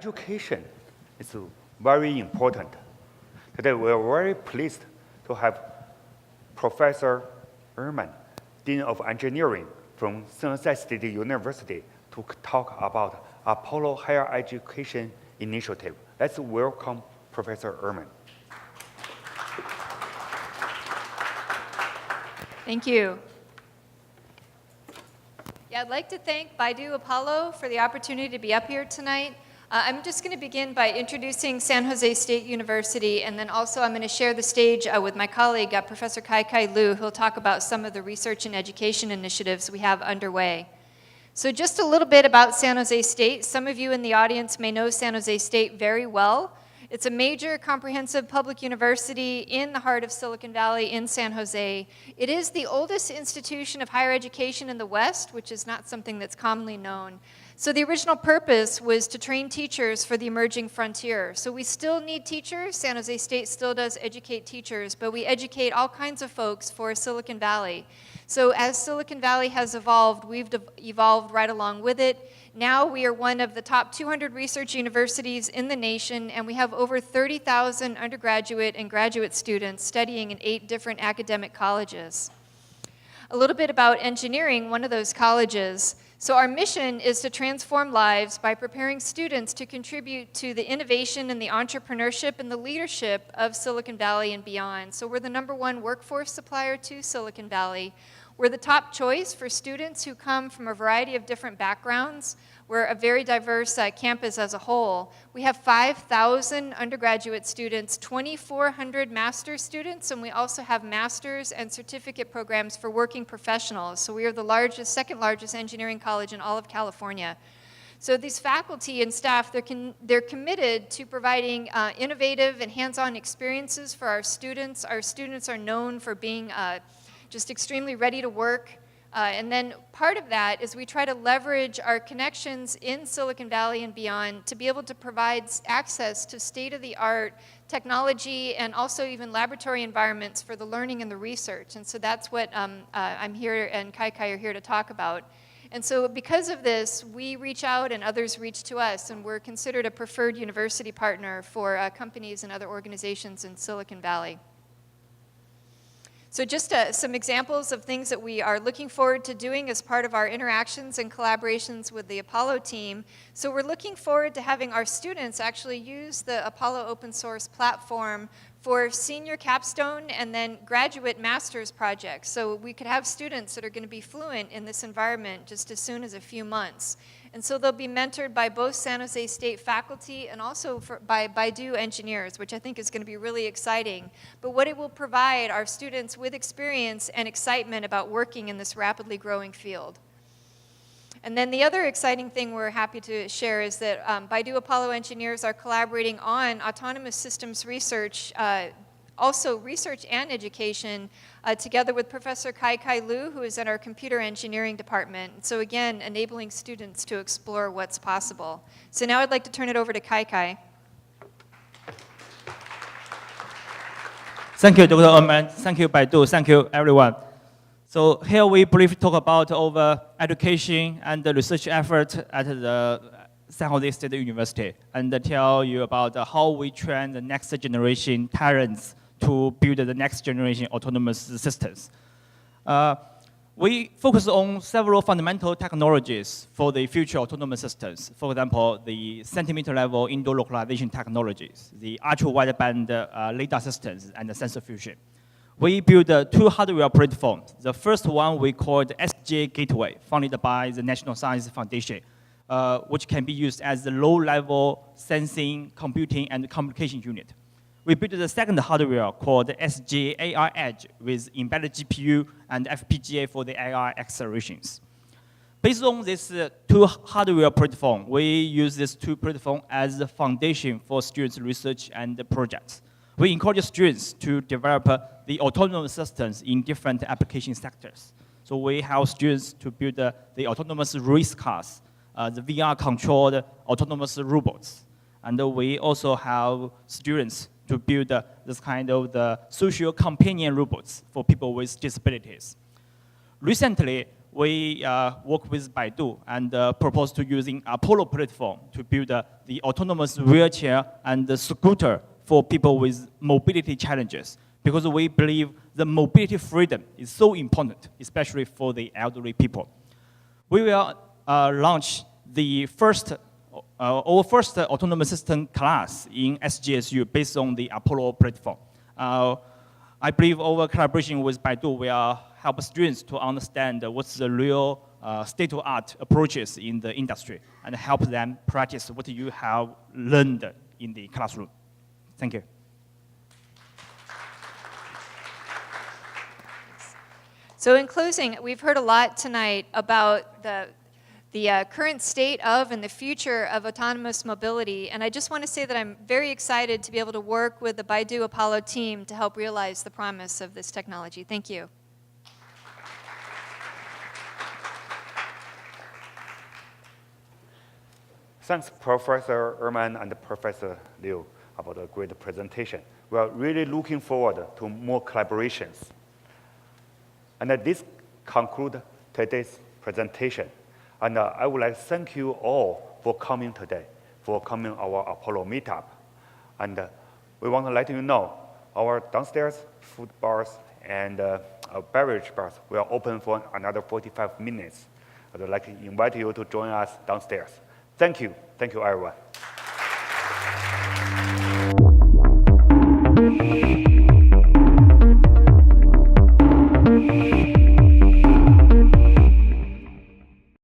education is very important. Today, we are very pleased to have Professor Ehrman, Dean of Engineering from San Jose State University, to talk about Apollo Higher Education Initiative. Let's welcome Professor Ehrman. Thank you. Yeah, I'd like to thank Baidu Apollo for the opportunity to be up here tonight. I'm just going to begin by introducing San Jose State University, and then also I'm going to share the stage with my colleague, Professor Kai Liu, who'll talk about some of the research and education initiatives we have underway. So just a little bit about San Jose State. Some of you in the audience may know San Jose State very well. It's a major comprehensive public university in the heart of Silicon Valley in San Jose. It is the oldest institution of higher education in the West, which is not something that's commonly known. So the original purpose was to train teachers for the emerging frontier. So we still need teachers. San Jose State still does educate teachers, but we educate all kinds of folks for Silicon Valley. So as Silicon Valley has evolved, we've evolved right along with it. Now we are one of the top 200 research universities in the nation, and we have over 30,000 undergraduate and graduate students studying in 8 different academic colleges. A little bit about engineering, one of those colleges. So our mission is to transform lives by preparing students to contribute to the innovation and the entrepreneurship and the leadership of Silicon Valley and beyond. So we're the #1 workforce supplier to Silicon Valley. We're the top choice for students who come from a variety of different backgrounds. We're a very diverse campus as a whole. We have 5,000 undergraduate students, 2,400 master's students, and we also have master's and certificate programs for working professionals. So we are the second largest engineering college in all of California. So these faculty and staff, they're committed to providing innovative and hands-on experiences for our students. Our students are known for being just extremely ready to work. And then part of that is we try to leverage our connections in Silicon Valley and beyond to be able to provide access to state-of-the-art technology and also even laboratory environments for the learning and the research. And so that's what I'm here and Kai are here to talk about. And so because of this, we reach out and others reach to us, and we're considered a preferred university partner for companies and other organizations in Silicon Valley. So just some examples of things that we are looking forward to doing as part of our interactions and collaborations with the Apollo team. So we're looking forward to having our students actually use the Apollo open source platform for senior capstone and then graduate master's projects. So we could have students that are going to be fluent in this environment just as soon as a few months. And so they'll be mentored by both San Jose State faculty and also by Baidu engineers, which I think is going to be really exciting. But what it will provide are students with experience and excitement about working in this rapidly growing field. And then the other exciting thing we're happy to share is that Baidu Apollo engineers are collaborating on autonomous systems research, also research and education, together with Professor Kai Liu, who is in our computer engineering department. So again, enabling students to explore what's possible. So now I'd like to turn it over to Kai. Thank you, Dr. Ehrman. Thank you, Baidu. Thank you, everyone. So here we briefly talk about our education and the research effort at the San Jose State University, and tell you about how we train the next generation talents to build the next generation autonomous systems. We focus on several fundamental technologies for the future autonomous systems. For example, the centimeter-level indoor localization technologies, the ultra-wideband LiDAR systems, and the sensor fusion. We built 2 hardware platforms. The first one we called SJ Gateway, funded by the National Science Foundation, which can be used as the low-level sensing, computing, and communication unit. We built the second hardware called SJ AI Edge with embedded GPU and FPGA for the AI accelerations. Based on these 2 hardware platforms, we use these 2 platforms as the foundation for students' research and projects. We encourage students to develop the autonomous systems in different application sectors. So we help students to build the autonomous race cars, the VR-controlled autonomous robots. And we also have students to build this kind of the social companion robots for people with disabilities. Recently, we work with Baidu and propose to using Apollo platform to build the autonomous wheelchair and the scooter for people with mobility challenges, because we believe the mobility freedom is so important, especially for the elderly people. We will launch our first autonomous system class in SJSU based on the Apollo platform. I believe our collaboration with Baidu will help students to understand what's the real state-of-art approaches in the industry and help them practice what you have learned in the classroom. Thank you. So in closing, we've heard a lot tonight about the current state of and the future of autonomous mobility, and I just want to say that I'm very excited to be able to work with the Baidu Apollo team to help realize the promise of this technology. Thank you. Thanks, Professor Erman and Professor Liu, about a great presentation. We are really looking forward to more collaborations. And this concludes today's presentation. And I would like to thank you all for coming today, for coming our Apollo meetup. And we want to let you know our downstairs food bars and beverage bars will open for another 45 minutes. I'd like to invite you to join us downstairs. Thank you. Thank you, everyone.